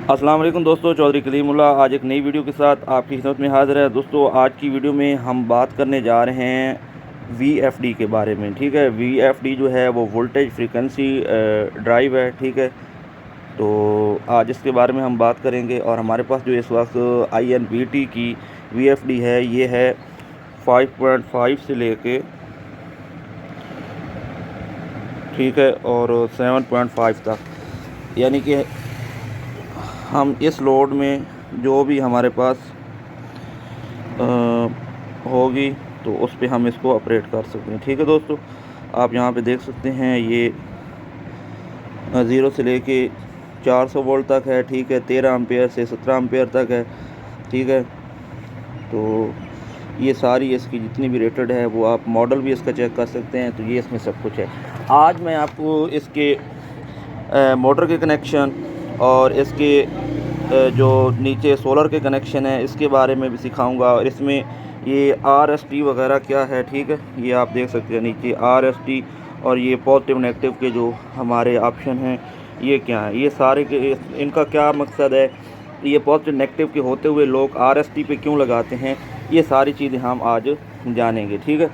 अस्सलाम वालेकुम दोस्तों, चौधरी कलीमुल्लाह आज एक नई वीडियो के साथ आपकी खिदमत में हाज़िर है। दोस्तों आज की वीडियो में हम बात करने जा रहे हैं वीएफडी के बारे में। ठीक है, वीएफडी जो है वो वोल्टेज फ्रीक्वेंसी ड्राइव है। ठीक है, तो आज इसके बारे में हम बात करेंगे। और हमारे पास जो इस वक्त INVT की वीएफडी है ये है 5.5 से लेके, ठीक है, और 7.5 तक, यानी कि हम इस लोड में जो भी हमारे पास होगी तो उस पे हम इसको ऑपरेट कर सकते हैं। ठीक है दोस्तों, आप यहाँ पे देख सकते हैं ये 0 से लेके 400 वोल्ट तक है। ठीक है, 13 एम्पेयर से 17 एम्पेयर तक है। ठीक है, तो ये सारी इसकी जितनी भी रेटेड है वो आप मॉडल भी इसका चेक कर सकते हैं। तो ये इसमें सब कुछ है। आज मैं आपको इसके मोटर के कनेक्शन और इसके जो नीचे सोलर के कनेक्शन है इसके बारे में भी सिखाऊंगा। और इसमें ये RST वगैरह क्या है, ठीक है, ये आप देख सकते हैं नीचे RST, और ये पॉजिटिव नेगेटिव के जो हमारे ऑप्शन हैं ये क्या है, ये सारे के इनका क्या मकसद है, ये पॉजिटिव नेगेटिव के होते हुए लोग RST पे क्यों लगाते हैं, ये सारी चीज़ें हम आज जानेंगे। ठीक है,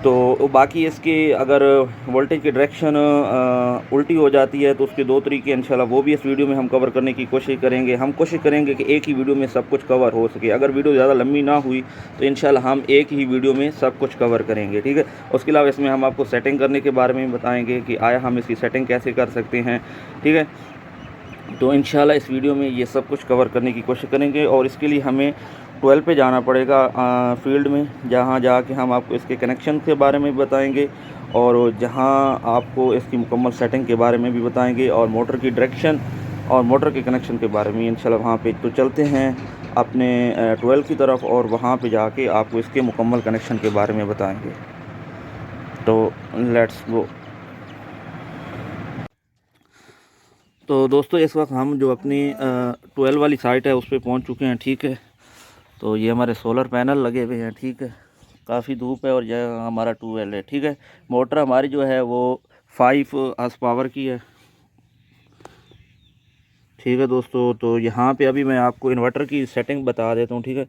तो बाकी इसके अगर वोल्टेज की डायरेक्शन उल्टी हो जाती है तो उसके दो तरीके इंशाल्लाह वो भी इस वीडियो में हम कवर करने की कोशिश करेंगे। हम कोशिश करेंगे कि एक ही वीडियो में सब कुछ कवर हो सके। अगर वीडियो ज़्यादा लंबी ना हुई तो इंशाल्लाह हम एक ही वीडियो में सब कुछ कवर करेंगे। ठीक है, उसके अलावा इसमें हम आपको सेटिंग करने के बारे में बताएँगे कि आया हम इसकी सेटिंग कैसे कर सकते हैं। ठीक है, तो इंशाल्लाह इस वीडियो में ये सब कुछ कवर करने की कोशिश करेंगे। और इसके लिए हमें 12 पे जाना पड़ेगा फील्ड में, जहाँ जाके हम आपको इसके कनेक्शन के बारे में बताएंगे और जहाँ आपको इसकी मुकम्मल सेटिंग के बारे में भी बताएंगे और मोटर की डायरेक्शन और मोटर के कनेक्शन के बारे में इंशाल्लाह वहाँ पे। तो चलते हैं अपने 12 की तरफ और वहाँ पे जाके आपको इसके मुकम्मल कनेक्शन के बारे में बताएँगे। तो लेट्स गो। तो दोस्तों इस वक्त हम जो अपनी 12 वाली साइट है उस पर पहुँच चुके हैं। ठीक है, तो ये हमारे सोलर पैनल लगे हुए हैं। ठीक है, काफ़ी धूप है और यह हमारा 12 है। ठीक है, मोटर हमारी जो है वो 5 हॉर्स पावर की है। ठीक है दोस्तों, तो यहाँ पे अभी मैं आपको इन्वर्टर की सेटिंग बता देता हूँ। ठीक है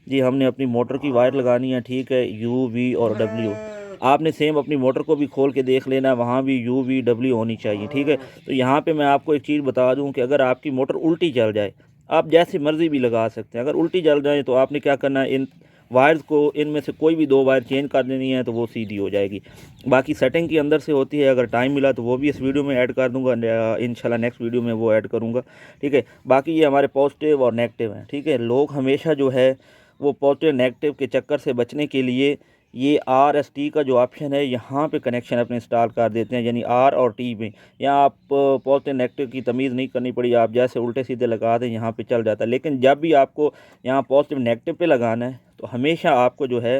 जी, हमने अपनी मोटर की वायर लगानी है। ठीक है, U, V और W। आपने सेम अपनी मोटर को भी खोल के देख लेना, वहाँ भी U, V, W होनी चाहिए। ठीक है, तो यहाँ पे मैं आपको एक चीज़ बता दूँ कि अगर आपकी मोटर उल्टी चल जाए, आप जैसी मर्ज़ी भी लगा सकते हैं। अगर उल्टी चल जाए तो आपने क्या करना है, इन वायर्स को इनमें से कोई भी 2 वायर चेंज कर देनी है तो वो सीधी हो जाएगी। बाकी सेटिंग की अंदर से होती है, अगर टाइम मिला तो वो भी इस वीडियो में ऐड कर दूंगा, इंशाल्लाह नेक्स्ट वीडियो में वो ऐड करूंगा। ठीक है, बाकी ये हमारे पॉजिटिव और नेगेटिव हैं। ठीक है, लोग हमेशा जो है वो पॉजिटिव नेगेटिव के चक्कर से बचने के लिए ये RST का जो ऑप्शन है यहाँ पे कनेक्शन अपने इंस्टॉल कर देते हैं, यानी R और T में। यहाँ आप पॉजिटिव नेगेटिव की तमीज़ नहीं करनी पड़ी, आप जैसे उल्टे सीधे लगा दें यहाँ पे चल जाता है। लेकिन जब भी आपको यहाँ पॉजिटिव नेगेटिव पे लगाना है तो हमेशा आपको जो है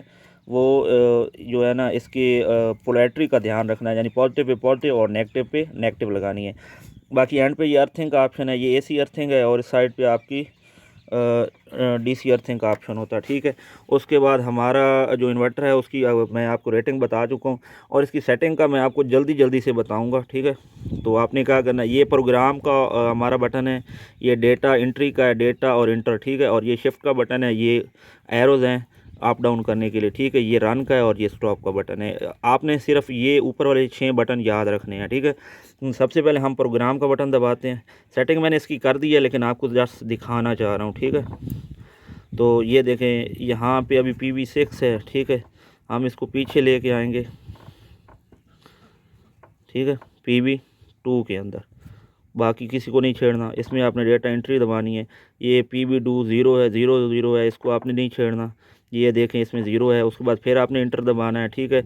वो जो है ना इसके पोलैरिटी का ध्यान रखना है, यानी पॉजिटिव पे पॉजिटिव और नेगेटिव पे नेगेटिव लगानी है। बाकी एंड पे ये अर्थिंग का ऑप्शन है, ये AC अर्थिंग है, और इस साइड पे आपकी DC अर्थिंग का ऑप्शन होता है। ठीक है, उसके बाद हमारा जो इन्वर्टर है उसकी मैं आपको रेटिंग बता चुका हूँ और इसकी सेटिंग का मैं आपको जल्दी से बताऊँगा। ठीक है, तो आपने क्या करना है, ये प्रोग्राम का हमारा बटन है, ये डेटा एंट्री का है, डेटा और इंटर। ठीक है, और ये शिफ्ट का बटन है, ये एरोज़ हैं अप डाउन करने के लिए। ठीक है, ये रन का है और ये स्टॉप का बटन है। आपने सिर्फ ये ऊपर वाले 6 बटन याद रखने हैं। ठीक है, सबसे पहले हम प्रोग्राम का बटन दबाते हैं। सेटिंग मैंने इसकी कर दी है लेकिन आपको जस्ट दिखाना चाह रहा हूँ। ठीक है, तो ये देखें यहाँ पे अभी PV6 है। ठीक है, हम इसको पीछे लेके आएंगे। ठीक है, PV2 के अंदर, बाकी किसी को नहीं छेड़ना। इसमें आपने डेटा एंट्री दबानी है। ये PV2 0 है, 0 है, इसको आपने नहीं छेड़ना। ये देखें इसमें 0 है, उसके बाद फिर आपने इंटर दबाना है। ठीक है,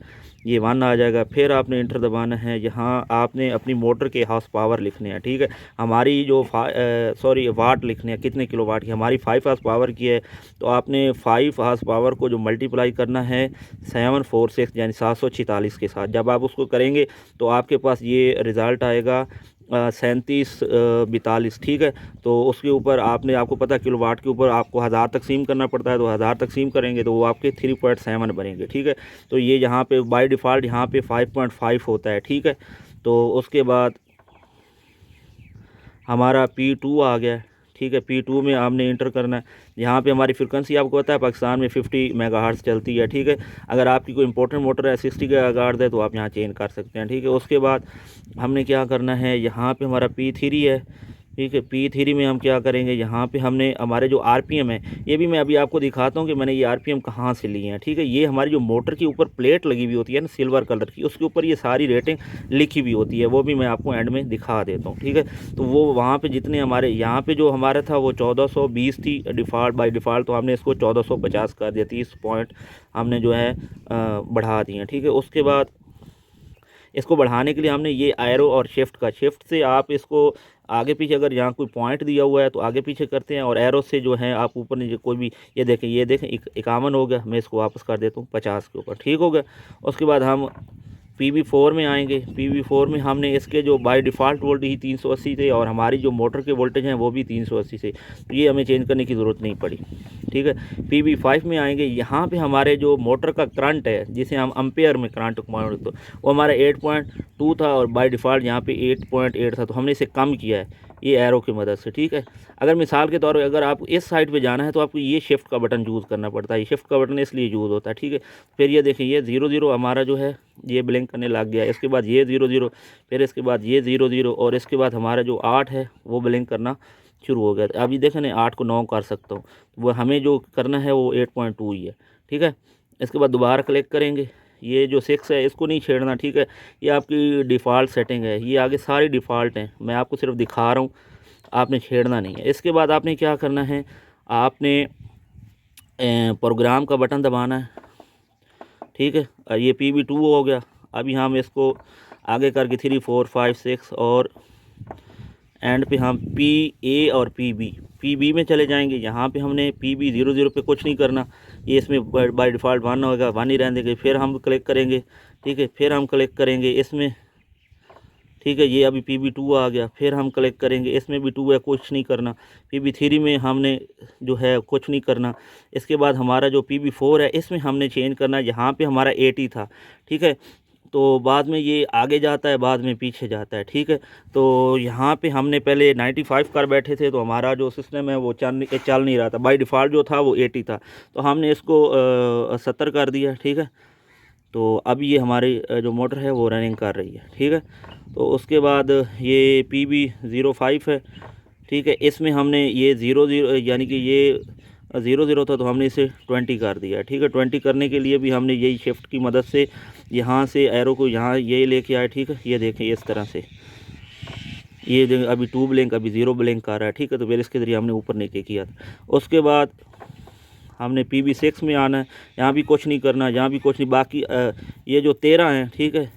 ये 1 आ जाएगा, फिर आपने इंटर दबाना है। यहाँ आपने अपनी मोटर के हॉर्स पावर लिखने हैं। ठीक है, हमारी जो वाट लिखने हैं, कितने किलो वाट की, हमारी 5 हॉर्स पावर की है, तो आपने 5 हॉर्स पावर को जो मल्टीप्लाई करना है 746 यानी 746 के साथ। जब आप उसको करेंगे तो आपके पास ये रिज़ल्ट आएगा 3742। ठीक है, तो उसके ऊपर आपको पता किलोवाट के ऊपर आपको 1000 तकसीम करना पड़ता है, तो 1000 तकसीम करेंगे तो वो आपके 3.7 बनेंगे। ठीक है, तो ये यहाँ पे बाय डिफ़ॉल्ट यहाँ पे 5.5 होता है। ठीक है, तो उसके बाद हमारा P2 आ गया, ठीक है। P2 में हमने इंटर करना है। यहाँ पे हमारी फ्रिक्वेंसी आपको पता है पाकिस्तान में 50 मेगाहर्ट्ज़ चलती है, ठीक है। अगर आपकी कोई इंपॉर्टेंट मोटर है 60 मेगाहर्ट्ज़ है तो आप यहाँ चेंज कर सकते हैं, ठीक है। उसके बाद हमने क्या करना है, यहाँ पे हमारा P3 है, ठीक है। P3 में हम क्या करेंगे, यहाँ पे हमने हमारे जो RPM है, ये भी मैं अभी आपको दिखाता हूँ कि मैंने ये RPM कहाँ से लिए हैं, ठीक है। ये हमारी जो मोटर के ऊपर प्लेट लगी हुई होती है ना सिल्वर कलर की, उसके ऊपर ये सारी रेटिंग लिखी हुई होती है, वो भी मैं आपको एंड में दिखा देता हूँ, ठीक है। तो वो वहाँ पे जितने हमारे यहाँ पे जो हमारा था वो 1420 थी डिफ़ॉल्ट, बाय डिफ़ॉल्ट, तो हमने इसको 1450 कर दिया, 30 पॉइंट हमने जो है बढ़ा दिए, ठीक है। उसके बाद इसको बढ़ाने के लिए हमने ये एरो और शिफ्ट से आप इसको आगे पीछे, अगर यहाँ कोई पॉइंट दिया हुआ है तो आगे पीछे करते हैं, और एरो से जो है आप ऊपर नीचे कोई भी, ये देखें 51 हो गया, मैं इसको वापस कर देता हूँ 50 के ऊपर, ठीक हो गया। उसके बाद हम PB4 में आएंगे। PB4 में हमने इसके जो बाय डिफ़ॉल्ट वोल्टेज ही 380 थे और हमारी जो मोटर के वोल्टेज हैं वो भी 380 से, तो ये हमें चेंज करने की ज़रूरत नहीं पड़ी, ठीक है। PB5 में आएंगे। यहाँ पे हमारे जो मोटर का करंट है, जिसे हम एम्पेयर में करंट मानते, तो वो हमारा 8.2 था और बाय डिफ़ॉल्ट यहाँ पे 8.8 था, तो हमने इसे कम किया है ये एरो की मदद से, ठीक है। अगर मिसाल के तौर पर अगर आपको इस साइड पे जाना है तो आपको ये शिफ्ट का बटन यूज़ करना पड़ता है, ये शिफ्ट का बटन इसलिए यूज़ होता है, ठीक है। फिर ये देखिए ये 00 हमारा जो है ये ब्लिंक करने लग गया, इसके बाद ये 00, फिर इसके बाद ये 00, और इसके बाद हमारा जो 8 है वो ब्लिंक करना शुरू हो गया। अभी देखें ना 8 को 9 कर सकता हूँ, वो हमें जो करना है वो 8.2 ही है, ठीक है। इसके बाद दोबारा क्लिक करेंगे, ये जो 6 है इसको नहीं छेड़ना, ठीक है। ये आपकी डिफ़ॉल्ट सेटिंग है, ये आगे सारी डिफ़ॉल्ट हैं, मैं आपको सिर्फ दिखा रहा हूँ, आपने छेड़ना नहीं है। इसके बाद आपने क्या करना है, आपने प्रोग्राम का बटन दबाना है, ठीक है। ये PB2 हो गया। अभी हम इसको आगे करके 3 4 5 6 और एंड पे हम PA और PB में चले जाएंगे। यहाँ पे हमने PB00 पे कुछ नहीं करना, ये इसमें बाय डिफ़ॉल्ट 1 होगा, 1 ही रहने देंगे। फिर हम क्लिक करेंगे, ठीक है। फिर हम क्लिक करेंगे इसमें, ठीक है। ये अभी PB2 आ गया, फिर हम क्लिक करेंगे, इसमें भी 2 है, कुछ नहीं करना। PB3 में हमने जो है कुछ नहीं करना। इसके बाद हमारा जो PB4 है इसमें हमने चेंज करना है, यहाँ पे हमारा 80 था, ठीक है। तो बाद में ये आगे जाता है, बाद में पीछे जाता है, ठीक है। तो यहाँ पे हमने पहले 95 कर बैठे थे, तो हमारा जो सिस्टम है वो चल नहीं रहा था, बाय डिफ़ॉल्ट जो था वो 80 था, तो हमने इसको 70 कर दिया, ठीक है। तो अब ये हमारी जो मोटर है वो रनिंग कर रही है, ठीक है। तो उसके बाद ये PB05 है, ठीक है। इसमें हमने ये 00 यानी कि ये 00 था, तो हमने इसे 20 कर दिया, ठीक है। 20 करने के लिए भी हमने यही शिफ्ट की मदद से यहाँ से एरो को यहाँ ये लेके आए, ठीक है। ये देखें इस तरह से, ये अभी 2 ब्लिंक, अभी 0 ब्लिंक कर रहा है, ठीक है। तो फिर इसके ज़रिए हमने ऊपर नीचे किया था। उसके बाद हमने PB6 में आना है, यहाँ भी कुछ नहीं करना, यहाँ भी कुछ नहीं। बाकी ये जो 13 हैं, ठीक है,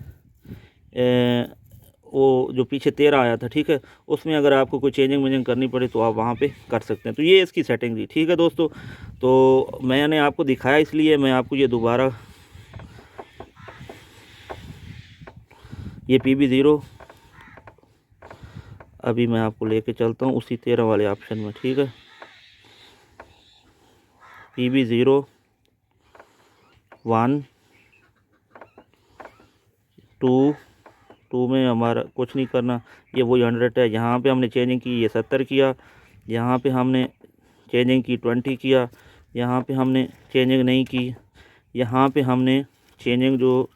वो जो पीछे 13 आया था, ठीक है, उसमें अगर आपको कोई चेंजिंग करनी पड़े तो आप वहाँ पे कर सकते हैं। तो ये इसकी सेटिंग थी, ठीक है दोस्तों। तो मैंने आपको दिखाया, इसलिए मैं आपको ये दोबारा, ये PB0 अभी मैं आपको लेके चलता हूँ उसी 13 वाले ऑप्शन में, ठीक है। PB0 1 2 में हमारा कुछ नहीं करना, ये वही 100 है। यहाँ पे हमने चेंजिंग की, ये 70 किया, यहाँ पे हमने चेंजिंग की 20 किया, यहाँ पे हमने चेंजिंग नहीं की, यहाँ पे हमने चेंजिंग जो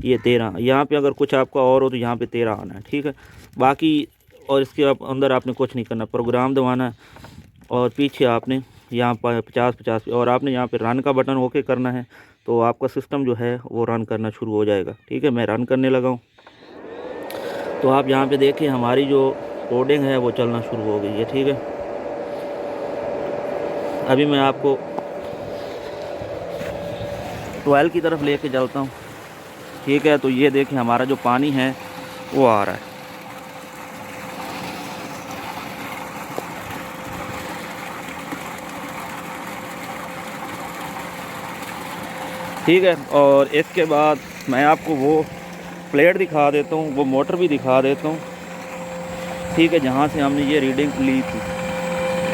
ये 13, यहाँ पे अगर कुछ आपका और हो तो यहाँ पे 13 आना है, ठीक है। बाकी और इसके अंदर आपने कुछ नहीं करना, प्रोग्राम दबाना है और पीछे आपने यहाँ पर 50 और आपने यहाँ पे रन का बटन ओके करना है, तो आपका सिस्टम जो है वो रन करना शुरू हो जाएगा, ठीक है। मैं रन करने लगा हूँ, तो आप यहाँ पे देखिए हमारी जो कोडिंग है वो चलना शुरू हो गई है, ठीक है। अभी मैं आपको 12 की तरफ लेके चलता हूँ, ठीक है। तो ये देखिए हमारा जो पानी है वो आ रहा है, ठीक है। और इसके बाद मैं आपको वो प्लेट दिखा देता हूँ, वो मोटर भी दिखा देता हूँ, ठीक है, जहाँ से हमने ये रीडिंग ली थी,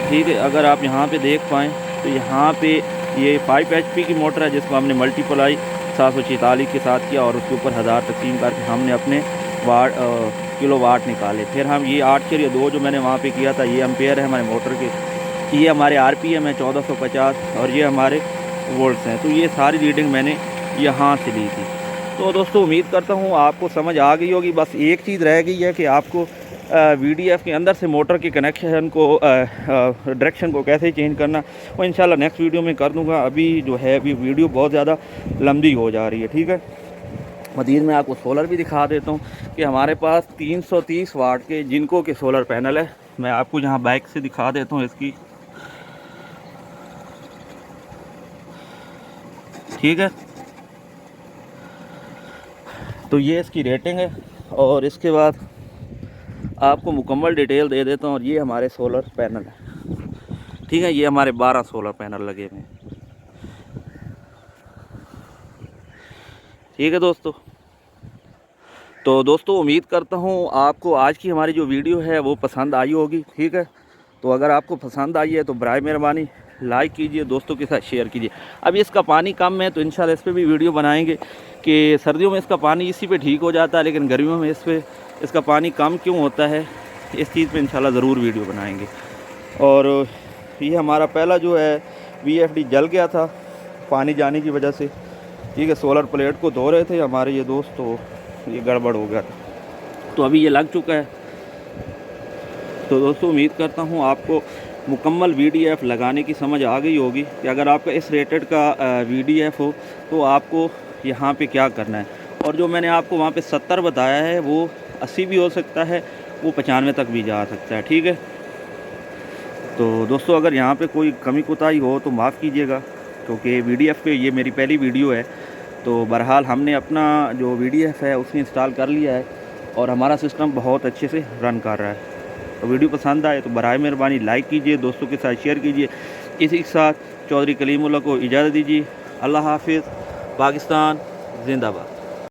ठीक है। अगर आप यहाँ पे देख पाएँ तो यहाँ पे ये 5 HP की मोटर है, जिसको हमने मल्टीप्लाई 746 के साथ किया और उसके ऊपर 1000 तकसीम करके हमने अपने किलो वाट निकाले। फिर हम ये 8.2 जो मैंने वहाँ पे किया था, ये एम्पेयर है हमारे मोटर के, ये हमारे RPM है 1450 और ये हमारे वोल्ट्स हैं। तो ये सारी रीडिंग मैंने यहाँ से ली थी। तो दोस्तों उम्मीद करता हूँ आपको समझ आ गई होगी। बस एक चीज़ रह गई है कि आपको VDF के अंदर से मोटर के कनेक्शन को डायरेक्शन को कैसे चेंज करना, वो इंशाल्लाह नेक्स्ट वीडियो में कर दूँगा। अभी जो है अभी वीडियो बहुत ज़्यादा लंबी हो जा रही है, ठीक है। मज़ीद मैं आपको सोलर भी दिखा देता हूँ कि हमारे पास 330 वाट के जिनको के सोलर पैनल है। मैं आपको यहाँ बाइक से दिखा देता हूँ इसकी, ठीक है। तो ये इसकी रेटिंग है और इसके बाद आपको मुकम्मल डिटेल दे देता हूँ। और ये हमारे सोलर पैनल है, ठीक है। ये हमारे 12 सोलर पैनल लगे हुए हैं, ठीक है दोस्तों। तो दोस्तों उम्मीद करता हूँ आपको आज की हमारी जो वीडियो है वो पसंद आई होगी, ठीक है। तो अगर आपको पसंद आई है तो बराए मेहरबानी लाइक कीजिए, दोस्तों के साथ शेयर कीजिए। अभी इसका पानी कम है तो इंशाल्लाह इस पर भी वीडियो बनाएंगे कि सर्दियों में इसका पानी इसी पे ठीक हो जाता है, लेकिन गर्मियों में इसका पानी कम क्यों होता है, इस चीज़ पे इंशाल्लाह ज़रूर वीडियो बनाएंगे। और ये हमारा पहला जो है VFD जल गया था पानी जाने की वजह से, ठीक है। सोलर प्लेट को धो रहे थे हमारे ये दोस्त, तो ये गड़बड़ हो गया था, तो अभी ये लग चुका है। तो दोस्तों उम्मीद करता हूँ आपको मुकम्मल VDF लगाने की समझ आ गई होगी कि अगर आपका इस रेटेड का VDF हो तो आपको यहाँ पे क्या करना है। और जो मैंने आपको वहाँ पे 70 बताया है वो 80 भी हो सकता है, वो 95 तक भी जा सकता है, ठीक है। तो दोस्तों अगर यहाँ पे कोई कमी कोताही हो तो माफ़ कीजिएगा, क्योंकि VDF पे ये मेरी पहली वीडियो है। तो बहरहाल हमने अपना जो VDF है उसने इंस्टॉल कर लिया है और हमारा सिस्टम बहुत अच्छे से रन कर रहा है। तो वीडियो पसंद आए तो बराए मेहरबानी लाइक कीजिए, दोस्तों के साथ शेयर कीजिए। इसी के साथ चौधरी कलीमुल्लाह को इजाज़त दीजिए। अल्लाह हाफिज़। पाकिस्तान जिंदाबाद।